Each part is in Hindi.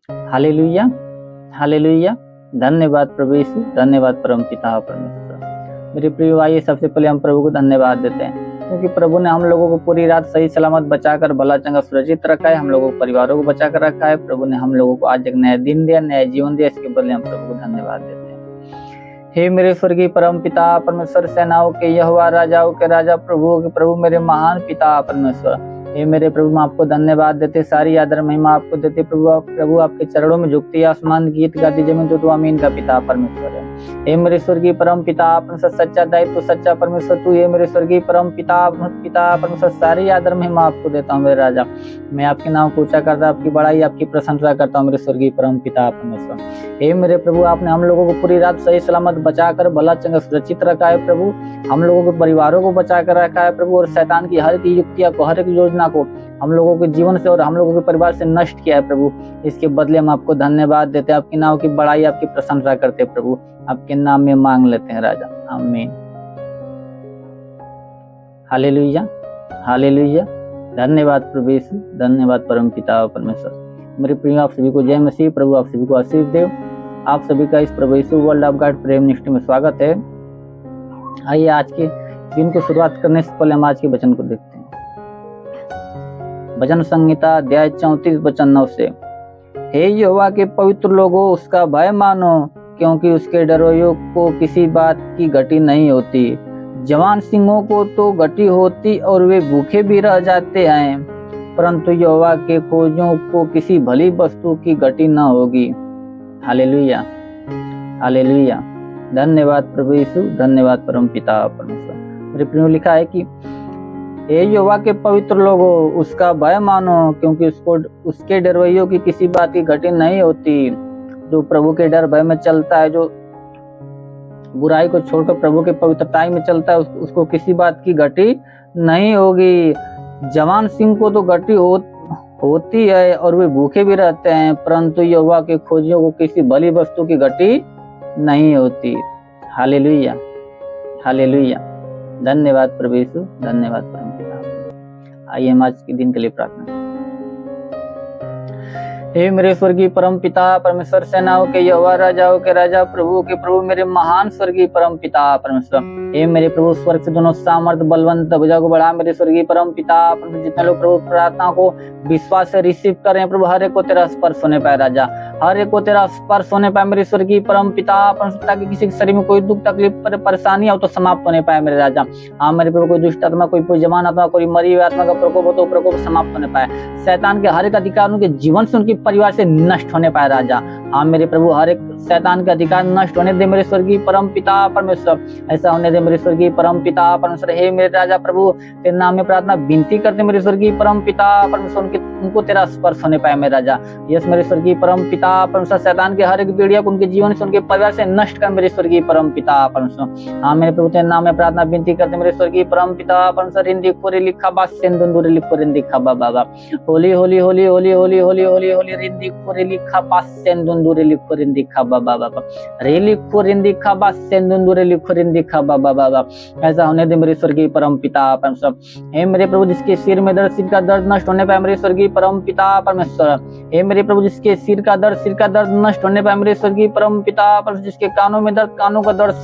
Hallelujah, hallelujah. धन्यवाद प्रभु यीशु, धन्यवाद परमपिता परमेश्वर। मेरे प्रिय भाई, सबसे पहले हम प्रभु को धन्यवाद देते हैं क्योंकि प्रभु ने हम लोगों को पूरी रात सही सलामत बचाकर भला चंगा सुरक्षित रखा है, हम लोगों को परिवारों को बचाकर रखा है। प्रभु ने हम लोगों को आज एक नया दिन दिया, नया जीवन दिया, इसके बदले हम प्रभु को धन्यवाद देते हैं। हे मेरे स्वर्गीय परम पिता परमेश्वर, सेनाओं के यहोवा, राजाओं के राजा, प्रभुओं के प्रभु, मेरे महान पिता परमेश्वर, हे मेरे प्रभु, हम आपको धन्यवाद देते, सारी आदर महिमा आपको देते। प्रभु आपके चरणों में झुकती है, आसमान गीत गाती, जमीन तो आमीन का पिता परमेश्वर है। हे मेरे स्वर्गीय परम पिता परमेश्वर, सच्चा दायित्व सच्चा परमेश्वर तू है। मेरे स्वर्गीय परम पिता परमेश्वर, सारी आदर महिमा आपको देता हूँ मेरे राजा। मैं आपके नाम को ऊंचा करता, आपकी बड़ाई आपकी प्रशंसा करता हूँ मेरे स्वर्गीय परम पिता परमेश्वर। हे मेरे प्रभु, आपने हम लोगों को पूरी रात सही सलामत बचाकर भला चंगा सुरक्षित रखा है प्रभु, हम लोगों के परिवारों को बचा कर रखा है प्रभु, और शैतान की हर एक युक्तियां को, हर एक योजना को हम लोगों के जीवन से और हम लोगों के परिवार से नष्ट किया है प्रभु। इसके बदले हम आपको धन्यवाद देते हैं, आपके नाम की बड़ाई आपकी प्रशंसा करते हैं प्रभु, आपके नाम में मांग लेते हैं राजा, आमीन। Hallelujah, hallelujah. धन्यवाद प्रभु यीशु, धन्यवाद परम पिता परमेश्वर। मेरे प्रिय, आप सभी को जय मसीह। प्रभु आप सभी को आशीष दे। आप सभी का इस प्रभु Yeshu world of God Prem ministry में स्वागत है। आइए आज के दिन की शुरुआत करने से पहले हम आज के वचन को देखते हैं। भजन संहिता अध्याय 34 वचन 9 से। हे यहोवा के पवित्र लोगों, उसका भय मानो, क्योंकि उसके डरोइयों को किसी बात की घटी नहीं होती। जवान सिंहों को तो घटी होती और वे भूखे भी रह जाते हैं, परंतु यहोवा के खोजों को किसी भली वस्तु की घटी न होगी। Hallelujah, hallelujah. धन्यवाद प्रभु यीशु, धन्यवाद परम पिता परमेश्वर। मेरे प्रियो, लिखा है कि हे यहोवा के पवित्र लोगों, उसका भय मानो, क्योंकि उसके डरवैयों की किसी बात की घटी नहीं होती। जो प्रभु के डर भय में चलता है, जो बुराई को छोड़कर प्रभु के पवित्रताई में चलता है, उसको किसी बात की घटी नहीं होगी। जवान सिंह को तो घटी होती है और वे भूखे भी रहते हैं, परंतु यहोवा के खोजियों को किसी भली वस्तु की घटी नहीं होती। Hallelujah, hallelujah. धन्यवाद प्रभु यीशु, धन्यवाद परम पिता। आइए हम आज के दिन के लिए प्रार्थना। हे मेरे स्वर्गीय परम पिता परमेश्वर, सेनाओं के यहोवा, राजाओं के राजा, प्रभु के प्रभु, मेरे महान स्वर्गीय परम पिता परमेश्वर, हे मेरे प्रभु, स्वर्ग से दोनों सामर्थ बलवंत भुजा को बढ़ा मेरे स्वर्गीय परम पिता परमेश्वर। जितने लोग प्रभु प्रार्थना को विश्वास से रिसीव कर रहे हैं प्रभु, हर एक को तेरा स्पर्श होने पाए राजा, हर एक को तेरा स्पर्श होने पाए मेरे स्वर्गीय परम पिता परमेश्वर, ताकि किसी के शरीर में कोई दुख तकलीफ परेशानी हो तो समाप्त होने पाए मेरे राजा। हाँ मेरे प्रभु, कोई दुष्ट आत्मा, कोई जवान आत्मा, कोई मरी हुई आत्मा का प्रकोप हो तो प्रकोप समाप्त होने पाए। शैतान के हर एक अधिकार उनके जीवन से, उनके परिवार से नष्ट होने पाए राजा। हाँ मेरे प्रभु, हर एक शैतान के अधिकार नष्ट होने दे मेरे स्वर्गीय परम पिता परमेश्वर, ऐसा होने दे मेरे स्वर्गीय परम पिता परमेश्वर। हे मेरे राजा प्रभु, तेरे नाम में प्रार्थना विनती करते मेरे स्वर्गीय परम पिता परमेश्वर, उनको तेरा स्पर्श होने पाए मेरे राजा। यस मेरे स्वर्गीय परम पिता परमेश्वर, शैतान के हर एक पीढ़िया को उनके जीवन से, उनके परिवार से नष्ट कर मेरे स्वर्गीय परम पिता परमेश्वर। हाँ मेरे प्रभु, तेरे नाम में प्रार्थना विनती करते मेरे स्वर्गीय परम पिता परमेश्वर। हिंदी खोरे लिखा बात सेंदुंदुरे लिखो रिंदी खबा बाबा, होली होली होली होली होली होली होली होली रिंदी खोरे लिखा बात सेंदुंदुरे लिखो रिंदी खबा बाबा, रे लिखो रिंदी खबा सेंदुंदुरे लिखो रिंदी खबा बाबा। ऐसा होने दे मेरे स्वर्गीय परम पिता परमेश्वर। हे मेरे प्रभु, जिसके सिर में दर्द, सिर का दर्द नष्ट होने पाए मेरे स्वर्गीय परम पिता परमेश्वर। हे मेरे प्रभु, जिसके सिर का दर्द नष्ट होने पाए मेरे स्वर्गीय परम पिता परमेश्वर। जिसके कानों में दर्द, कानों का दर्द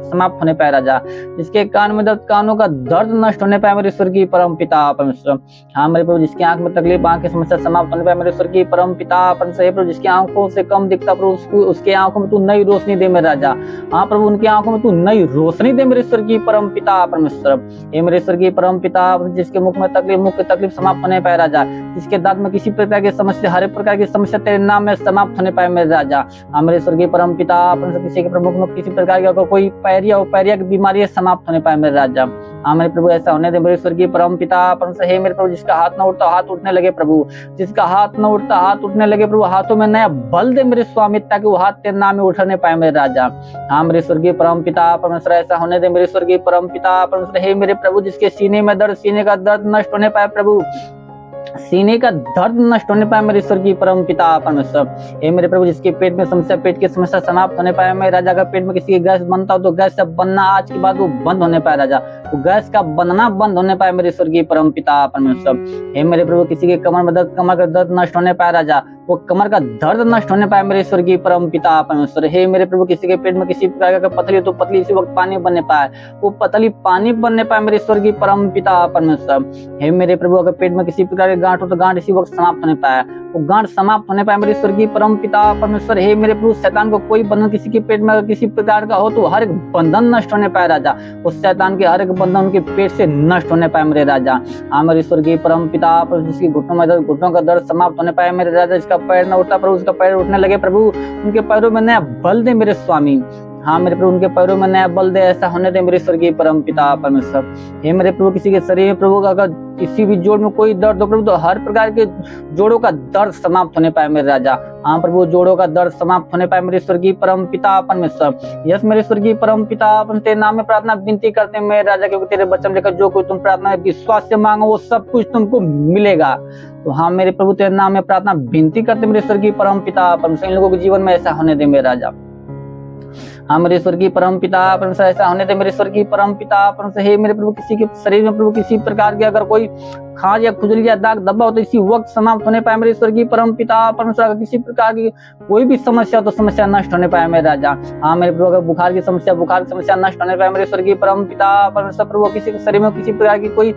समाप्त होने पाए राजा, जिसके कान में दर्द, कानों का दर्द नष्ट होने पाए मेरे स्वर्गीय परम पिता परमेश्वर। हाँ मेरे प्रभु, जिसकी आंख में तकलीफ, आंख की समस्या समाप्त होने पाए मेरे स्वर्गीय परम पिता परमेश्वर। प्रभु, जिसकी आंखों से कम दिखता प्रभु, उसके आंखों में तू नई रोशनी दे मेरे राजा। हाँ प्रभु, उनकी आंखों में तू नई रोशनी दे मेरे स्वर्गीय परम पिता परमेश्वर। ये मेरे स्वर्गीय परम पिता, जिसके मुख में तकलीफ, मुख की तकलीफ समाप्त होने पाए राजा, जिसके दांत में किसी प्रकार की समस्या, हर एक प्रकार की समस्या तेरे नाम में समाप्त होने पाए मेरे राजा। हाँ मेरे स्वर्गीय परम पिता परमेश्वर, किसी के प्रमुख में किसी प्रकार की अगर कोई पैरिया की बीमारी समाप्त होने पाए मेरे राजा। हाँ मेरे प्रभु, ऐसा होने दे मेरे स्वर्गीय परम पिता परमेश्वर। हे मेरे प्रभु, जिसका हाथ न उठता हाथ उठने लगे प्रभु, जिसका हाथ न उठता हाथ उठने लगे प्रभु, हाथों में नया बल दे मेरे स्वामी, ताकि वो हाथ तेरे नाम में उठने पाए मेरे राजा। हाँ मेरे स्वर्गीय परम पिता परमेश्वर, ऐसा होने दे मेरे स्वर्गीय परम पिता परमेश्वर। हे मेरे प्रभु, जिसके सीने में दर्द, सीने का दर्द नष्ट होने पाए प्रभु, सीने का दर्द नष्ट होने पाए मेरे स्वर्गीय परम पिता परमेश्वर। हे मेरे प्रभु, जिसके पेट में समस्या, पेट की समस्या समाप्त होने पाए मेरे राजा। का पेट में किसी की गैस बनता हो तो गैस से बनना आज के बाद वो बंद होने पाए राजा, वो गैस का बनना बंद होने पाए मेरे स्वर्गीय परम पिता परमेश्वर। हे मेरे प्रभु, किसी के कमर में दर्द, कमर का दर्द नष्ट होने पाए राजा, वो कमर का दर्द नष्ट होने पाए मेरे स्वर्गीय परम पिता परमेश्वर। हे मेरे प्रभु, किसी के पेट में किसी प्रकार का पथरी तो पतली इसी वक्त पानी बनने पाए, वो पतली पानी बनने पाए मेरे स्वर्गीय परम पिता परमेश्वर। हे मेरे प्रभु, अगर पेट में किसी प्रकार की गांठ हो तो गांठ इसी वक्त समाप्त होने पाए, वो गांठ समाप्त होने पाए मेरे स्वर्गीय परम पिता परमेश्वर। हे मेरे प्रभु, शैतान को कोई बंधन किसी के पेट में अगर किसी प्रकार का हो तो हर एक बंधन नष्ट होने पाए राजा, उस शैतान के हर एक बंधन उनके पेट से नष्ट होने पाए मेरे राजा। हाँ मेरे स्वर्गीय परम पिता, जिसकी घुटनों में दर्द, घुटनों का दर्द समाप्त होने पाए मेरे राजा, जिसका पैर न उठता प्रभु उसका पैर उठने लगे प्रभु, उनके पैरों में नया बल दे मेरे स्वामी। हाँ मेरे प्रभु, उनके पैरों में नया बल दे, ऐसा होने दे मेरे स्वर्गीय परम पिता परमेश्वर। हे मेरे प्रभु, किसी के शरीर में प्रभु अगर किसी भी जोड़ में कोई दर्द हो प्रभु तो हर प्रकार के जोड़ों का दर्द समाप्त होने पाए मेरे राजा। हाँ प्रभु, जोड़ों का दर्द समाप्त होने पाए मेरे स्वर्गीय परम पिता परमेश्वर। यस मेरे स्वर्गीय परम पिता, तेरे नाम में प्रार्थना विनती करते हैं मेरे राजा, क्योंकि तेरे वचन लेकर जो कोई तुम प्रार्थना विश्वास से मांगो वो सब कुछ तुमको मिलेगा। तो हाँ मेरे प्रभु, तेरे नाम में प्रार्थना विनती करते मेरे स्वर्गीय परम पिता परमेश्वर, इन लोगों के जीवन में ऐसा होने दे मेरे राजा। हाँ मेरे स्वर्गीय परम पिता परमेश्वर, ऐसा होने दे मेरे स्वर्गीय परम पिता परमेश्वर। हे मेरे प्रभु, किसी के शरीर में प्रभु किसी प्रकार के अगर कोई खाज या खुजली या दाग धब्बा हो तो इसी वक्त समाप्त होने पाए मेरे स्वर्गीय परम पिता परमेश्वर। अगर किसी प्रकार की कोई भी समस्या हो तो समस्या नष्ट होने पाए मेरे राजा। हाँ मेरे प्रभु, अगर बुखार की समस्या नष्ट होने पाए मेरे स्वर्गीय परम पिता परमेश्वर। प्रभु, किसी के शरीर में किसी प्रकार की कोई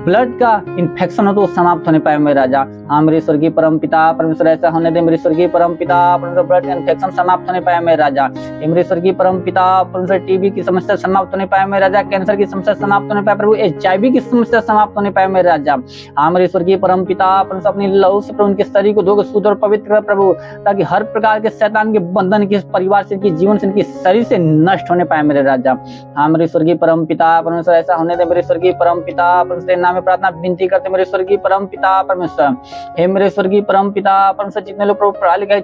ब्लड का इन्फेक्शन हो तो समाप्त होने पाए मेरे राजा। हाँ मेरे स्वर्गीय परम पिता परमेश्वर, ऐसा होने दे मेरे स्वर्गीय परम पिता परमेश्वर, ब्लड का इन्फेक्शन समाप्त होने पाए मेरे राजा। मेरे स्वर्गीय परम पिता परमेश्वर, टीबी की समस्या समाप्त होने पाए मेरे राजा, कैंसर की समस्या समाप्त होने पाए प्रभु, HIV की समस्या समाप्त होने पाए मेरे राजा। हाँ मेरे स्वर्गीय परम पिता परमेश्वर, अपनी लहू से प्रभु उनके शरीर को धोकर शुद्ध और पवित्र कर प्रभु, ताकि हर प्रकार के शैतान के बंधन के परिवार से, इनके जीवन से, इनके शरीर से नष्ट होने पाए मेरे राजा। हाँ मेरे स्वर्गीय परम पिता परमेश्वर, ऐसा होने दे मेरे स्वर्गीय परम पिता परमेश्वर, नाम में प्रार्थना विनती करते मेरे स्वर्गीय परम पिता परमेश्वर। हे मेरे स्वर्गीय परम पिता परमेश्वर, जितने लोग प्रभु पढ़ाई लिखाई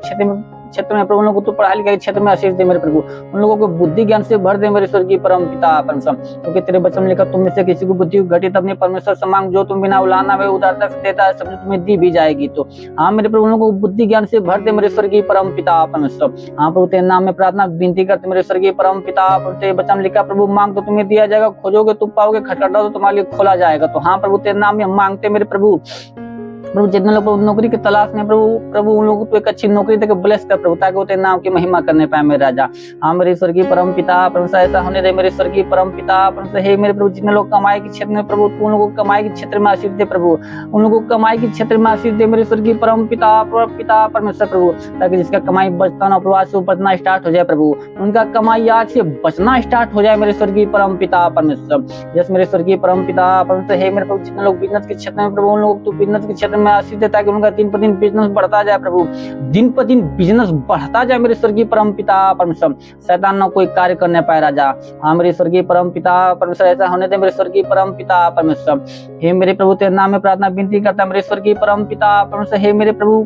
क्षेत्र में प्रभु उन लोगों को तो पढ़ाई लिखाई क्षेत्र में आशीष दे मेरे प्रभु, उन लोगों को बुद्धि ज्ञान से भर दे मेरे स्वर्गीय परम पिता परमेश्वर, क्योंकि तेरे वचन में लिखा, तुम में से किसी को बुद्धि घटित अपने परमेश्वर से मांग, जो तुम बिना उलाहना वे उदारता से देता है, सब तुम्हें दी भी जाएगी। तो हाँ मेरे प्रभु, उन लोगों को बुद्धि ज्ञान से भर दे मेरे स्वर्गीय परम पिता परमेश्वर। हाँ प्रभु, तेरे नाम में प्रार्थना विनती करते मेरे स्वर्गीय परम पिता परमेश्वर। तेरे वचन में लिखा प्रभु, मांग तो तुम्हें दिया जाएगा, खोजोगे तुम पाओगे, खटखटाओ तो तुम्हारे लिए खोला जाएगा। तो हाँ प्रभु, तेरे नाम में मांगते मेरे प्रभु, जितने लोग नौकरी की तलाश में प्रभु उन लोगों को एक अच्छी नौकरी देकर ब्लेस कर प्रभु, ताकि वो तेरे नाम की महिमा करने पाए मेरे राजा। हाँ मेरे स्वर्गीय परम पिता परमेश्वर, ऐसा होने दे मेरे स्वर्गीय परम पिता परमेश्वर। हे मेरे प्रभु, जितने लोग कमाई के क्षेत्र में प्रभु, उन लोगों को कमाई के क्षेत्र में आशीष दे प्रभु, उन लोगों को कमाई के क्षेत्र में आशीष दे मेरे स्वर्गीय परम पिता परमेश्वर प्रभु, ताकि जिसका कमाई बचता ना प्रभु आज से बचना स्टार्ट हो जाए प्रभु, उनका कमाई आज से बचना स्टार्ट हो जाए मेरे स्वर्गीय परम पिता परमेश्वर। यस मेरे स्वर्गीय परम पिता परमेश्वर। हे मेरे प्रभु, जितने लोग बिजनेस के क्षेत्र में प्रभु, उन लोगों को बिजनेस के क्षेत्र में आशीष दे, ताकि दिन पर दिन बिजनेस बढ़ता जाए प्रभु, दिन पर दिन बिजनेस बढ़ता जाए मेरे स्वर्गीय परम पिता परमेश्वर, शैतान ना कोई कार्य करने पाए राजा। हाँ मेरे स्वर्गीय परम पिता परमेश्वर, ऐसा होने दे मेरे स्वर्गीय परम पिता परमेश्वर। हे मेरे प्रभु, तेरे नाम में प्रार्थना विनती करता मेरे स्वर्गीय परम पिता परमेश्वर। हे मेरे प्रभु,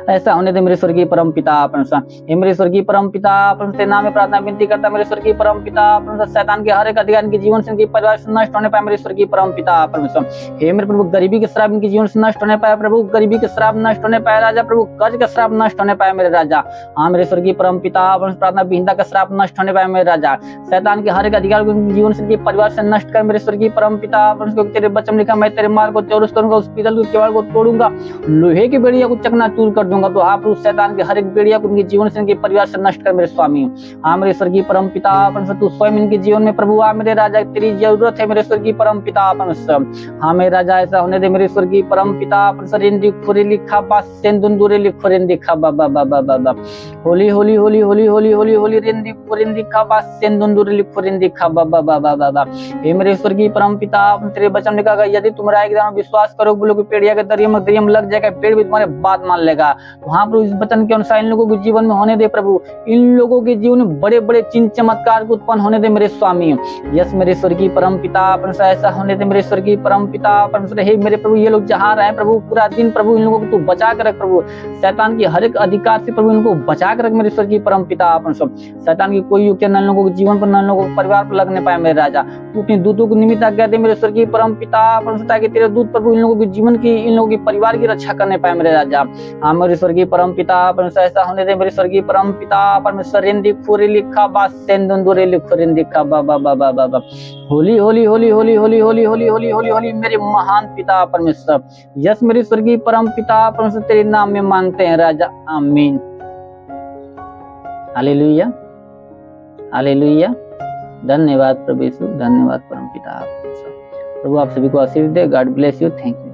ऐसा होने दे मेरे स्वर्गीय परम पिता परमेश्वर। हे मेरे स्वर्गीय परम पिता परमेश्वर, तेरे नाम में प्रार्थना विनती करता मेरे स्वर्गीय परम पिता परमेश्वर। शैतान के हर एक अधिकार इनके जीवन से, इनके परिवार से नष्ट होने पाए मेरे स्वर्गीय परम पिता परमेश्वर। हे मेरे प्रभु, गरीबी के श्राप इनके जीवन से नष्ट होने पाए प्रभु, गरीबी के श्राप नष्ट होने पाए राजा प्रभु, कर्ज का श्राप नष्ट होने पाए मेरे राजा। हाँ मेरे स्वर्गीय परम पिता परमेश्वर, प्रार्थना विहीनता का श्राप नष्ट होने पाए मेरे राजा। शैतान के हर एक अधिकार को जीवन से, इनके परिवार से नष्ट कर मेरे स्वर्गीय परम पिता परमेश्वर। तेरे वचन लिखा, मैं तेरे मार्ग को चौरस करूंगा, उस पीतल के किवाड़ को तोड़ूंगा, लोहे की बेड़िया को चकनाचूर कर दूंगा। तो आप शैतान के हर एक बेड़िया को उनके जीवन से, इनके परिवार से नष्ट कर मेरे स्वामी। हाँ मेरे स्वर्गीय परम पिता परमेश्वर, तू स्वयं इनके जीवन में प्रभु आ मेरे राजा, तेरी जरूरत है मेरे स्वर्गीय परम पिता परमेश्वर। हाँ मेरे राजा, ऐसा होने दे मेरे स्वर्गीय परम पिता परमेश्वर। रिंदी खुरी लिखा बास सेंदुंदुरे लिखो रिंदी खा बाबा बाबा बाबा, होली होली होली होली होली होली होली रिंदी खुरिंदी खा बास सेंदुंदुरे लिखो रिंदी खा बाबा बाबा बाबा। हे मेरे स्वर्गीय परम पिता, तेरे वचन लिखा गया, यदि तुम राय के विश्वास करो, बोलो कि पेड़िया के दरिया में लग जाएगा, पेड़ भी तुम्हारे बात मान लेगा। तो हाँ प्रभु, इस वचन के अनुसार इन लोगों के जीवन में होने दे प्रभु, इन लोगों के जीवन में बड़े बड़े चिन्ह चमत्कार को उत्पन्न होने दे मेरे स्वामी। यस मेरे स्वर्गीय परम पिता परमेश्वर, ऐसा होने दे मेरे स्वर्गीय परम पिता परमेश्वर। हे मेरे प्रभु, ये लोग जहाँ रहे प्रभु, पूरा दिन प्रभु इन लोगों को तू बचा कर रख प्रभु, शैतान की हर एक अधिकार से प्रभु इनको बचा कर रख मेरे स्वर्गीय परम पिता परमेश्वर। शैतान की कोई युक्ति न लोगों के जीवन पर, न लोगों के परिवार पर लगने पाए मेरे राजा। तू अपने दूतों को निमित्त आज्ञा दे मेरे स्वर्गीय परम पिता परमेश्वर, ताकि तेरे दूत प्रभु इन लोगों के जीवन की, इन लोगों के परिवार की रक्षा करने पाए मेरे राजा। हाँ हाँ मेरे स्वर्गीय परम पिता परमेश्वर, ऐसा होने दे मेरे स्वर्गीय परम पिता परमेश्वर। रिंदी खुरी लिखा बा सेंदुंदुरे लिखुरिन दिखा बा बा बा बा बा बा। होली होली होली होली होली होली होली होली होली होली मेरे महान पिता परमेश्वर। यस मेरे स्वर्गीय परम पिता परमेश्वर, तेरे नाम में मांगते हैं राजा, आमीन। Hallelujah hallelujah. धन्यवाद प्रभु यीशु, धन्यवाद परम पिता। प्रभु आप सभी को आशीष दे। God bless you. Thank you.